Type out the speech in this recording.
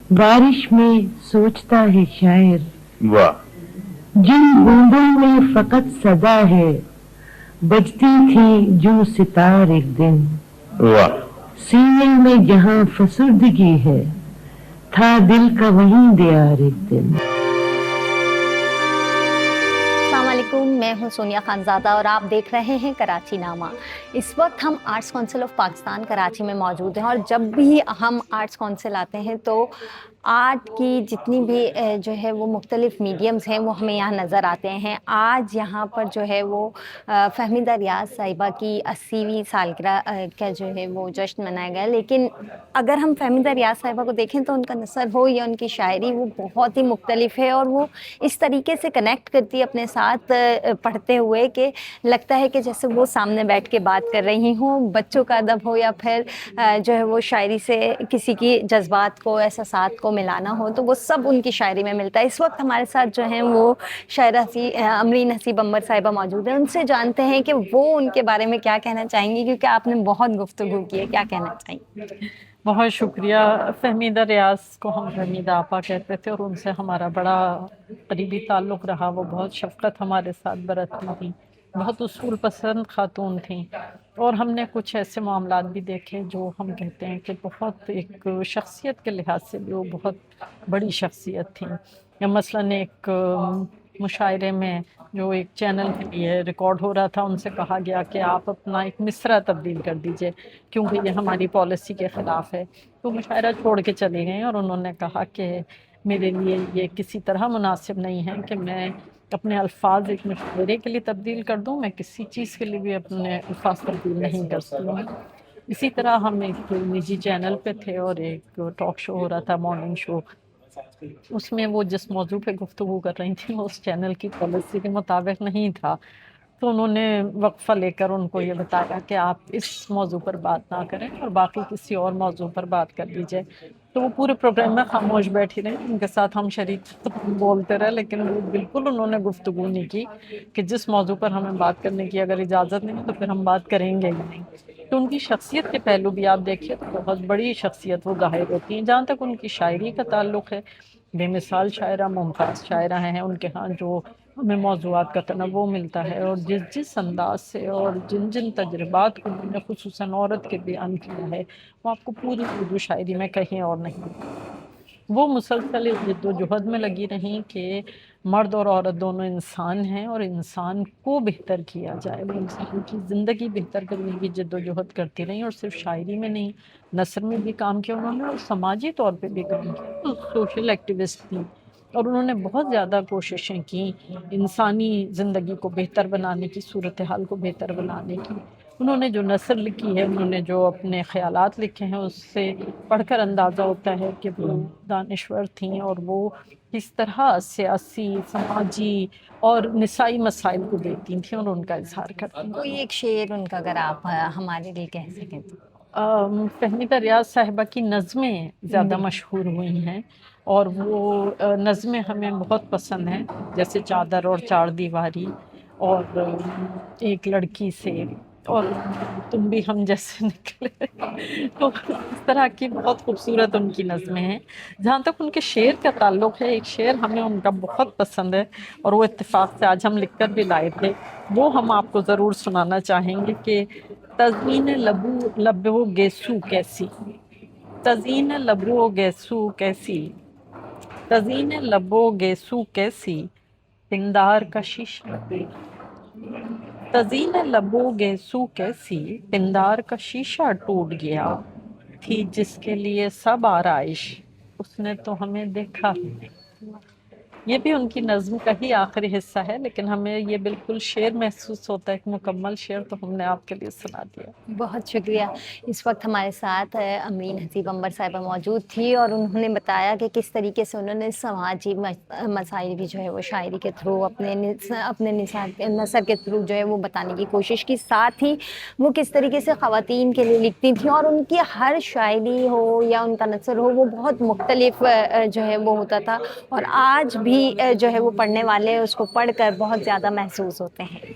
बारिश में सोचता है शायर, वाह। जिन बूंदों में फकत सदा है, बजती थी जो सितार एक दिन। वाह। सीने में जहां फसुर्दगी है, था दिल का वहीं दियार एक दिन। अस्सलामुअलैकुम, मैं हूं सोनिया खानज़ादा और आप देख रहे हैं कराची नामा। इस वक्त हम arts council of Pakistan Karachi में मौजूद हैं और जब भी हम आर्ट्स काउंसिल आते हैं तो आर्ट की जितनी भी जो है वो मुख्तलिफ मीडियम्स हैं वो हमें यहाँ नज़र आते हैं। आज यहाँ पर जो है वो फ़हमीदा रियाज साहिबा की 80वीं सालगिरह का जो है वो जश्न मनाया गया। लेकिन अगर हम फ़हमीदा रियाज साहिबा को देखें तो उनका नसर हो या उनकी शायरी वो बहुत ही मुख्तलिफ है और वो इस तरीके से कनेक्ट करती है अपने साथ पढ़ते हुए कि लगता है कि जैसे वो सामने बैठ के बात कर रही हों। बच्चों का अदब हो या फिर जो है वो शायरी से किसी की जज्बात को एहसासात को मिलाना हो तो वो सब उनकी शायरी में मिलता है। इस वक्त हमारे साथ जो हैं वो शायरा अमरीन हसीब अंबर साहिबा मौजूद हैं। उनसे जानते हैं कि वो उनके बारे में क्या कहना चाहेंगी, क्योंकि आपने बहुत गुफ्तगू की है। क्या कहना चाहेंगी? बहुत शुक्रिया। फ़हमीदा रियाज को हम फहमीदा आपा कहते थे और उनसे हमारा बड़ा करीबी ताल्लुक़ रहा। वो बहुत शफ़क़त हमारे साथ बरतती थी, बहुत उसूल पसंद ख़ातून थी और हमने कुछ ऐसे मामलात भी देखे जो हम कहते हैं कि बहुत एक शख्सियत के लिहाज से भी वो बहुत बड़ी शख्सियत थी। या मसलन एक मुशायरे में जो एक चैनल के लिए रिकॉर्ड हो रहा था, उनसे कहा गया कि आप अपना एक मिसरा तब्दील कर दीजिए क्योंकि ये हमारी पॉलिसी के ख़िलाफ़ है। तो मुशायरा छोड़ के चली गई और उन्होंने कहा कि मेरे लिए ये किसी तरह मुनासिब नहीं है कि मैं अपने अल्फाज एक मुशायरे के लिए तब्दील कर दूँ, मैं किसी चीज़ के लिए भी अपने अल्फाज तब्दील नहीं कर सकती। इसी तरह हम एक निजी चैनल पे थे और एक टॉक शो हो रहा था, मॉर्निंग शो। उसमें वो जिस मौजू पे गुफ्तगू कर रही थी वो उस चैनल की पॉलिसी के मुताबिक नहीं था। तो उन्होंने वक्फ़ा लेकर उनको ये बताया कि आप इस मौजू पर बात ना करें और बाकी किसी और मौजू पर बात कर लीजिए। तो वो पूरे प्रोग्राम में खामोश बैठी रहीं, उनके साथ हम शरीक तो बोलते रहे लेकिन वो बिल्कुल उन्होंने गुफ्तगू नहीं की कि जिस मौजू पर हमें बात करने की अगर इजाज़त नहीं है तो फिर हम बात करेंगे ही नहीं। तो उनकी शख्सियत के पहलू भी आप देखिए तो बहुत बड़ी शख्सियत वो ज़ाहिर होती हैं। जहाँ तक उनकी शायरी का ताल्लुक़ है, बेमिसाल शायरा, मुमताज़ शायरा हैं। उनके यहाँ जो हमें मौज़ूआत का तनव्वुर मिलता है और जिस अंदाज़ से और जिन तजुर्बात को उन्होंने ख़ुसूसन औरत के बयान किया है वो आपको पूरी उर्दू शायरी में कहीं और नहीं मिलता। वो मुसलसल इस जद्दोजहद में लगी रहीं कि मर्द और औरत दोनों इंसान हैं और इंसान को बेहतर किया जाए। वो इंसान की ज़िंदगी बेहतर करने की जद्दोजहद करती रहीं और सिर्फ शायरी में नहीं, नस्र में भी काम किया उन्होंने और समाजी तौर पे भी काम किया। तो सोशल एक्टिविस्ट थी और उन्होंने बहुत ज़्यादा कोशिशें की इंसानी ज़िंदगी को बेहतर बनाने की, सूरत हाल को बेहतर बनाने की। उन्होंने जो नस्र लिखी है, उन्होंने जो अपने ख़यालात लिखे हैं, उससे पढ़कर अंदाज़ा होता है कि वो दानिश्वर थीं और वो किस तरह सियासी, समाजी और निसाई मसाइल को देखती थीं और उनका इज़हार करती थीं। कोई एक शेर उनका अगर आप हमारे लिए कह सकें तो? फ़हमीदा रियाज साहिबा की नज़में ज़्यादा मशहूर हुई हैं और वो नज़में हमें बहुत पसंद हैं, जैसे चादर और चार दीवारी और एक लड़की से और तुम भी हम जैसे निकले। तो इस तरह की बहुत खूबसूरत उनकी नज़में हैं। जहाँ तक उनके शेर का ताल्लुक़ है, एक शेर हमें उनका बहुत पसंद है और वो इत्तेफ़ाक से आज हम लिख कर भी लाए थे। वो हम आपको ज़रूर सुनाना चाहेंगे कि तज़ीन लबो गेसू कैसी, तज़ीन लबो गेसू कैसी, तज़ीन लबो गेसू कैसी, पिंदार का शीशा तज़ीन लबो गेसू कैसी, पिंदार का शीशा टूट गया, थी जिसके लिए सब आराइश, उसने तो हमें देखा ही नहीं। ये भी उनकी नज़्म का ही आखिरी हिस्सा है लेकिन हमें ये बिल्कुल शेर महसूस होता है, एक मुकम्मल शेर, तो हमने आपके लिए सुना दिया। बहुत शुक्रिया। इस वक्त हमारे साथ अमरीन हसीब अंबर साहिबा मौजूद थी और उन्होंने बताया कि किस तरीके से उन्होंने समाजी मसाइल भी जो है वो शायरी के थ्रू अपने नसर के थ्रू जो है वो बताने की कोशिश की। साथ ही वो किस तरीके से ख़वातीन के लिए लिखती थी और उनकी हर शायरी हो या उनका नसर हो वो बहुत मुख्तलिफ जो है वो होता था और आज भी जो है वो पढ़ने वाले उसको पढ़कर बहुत ज़्यादा महसूस होते हैं।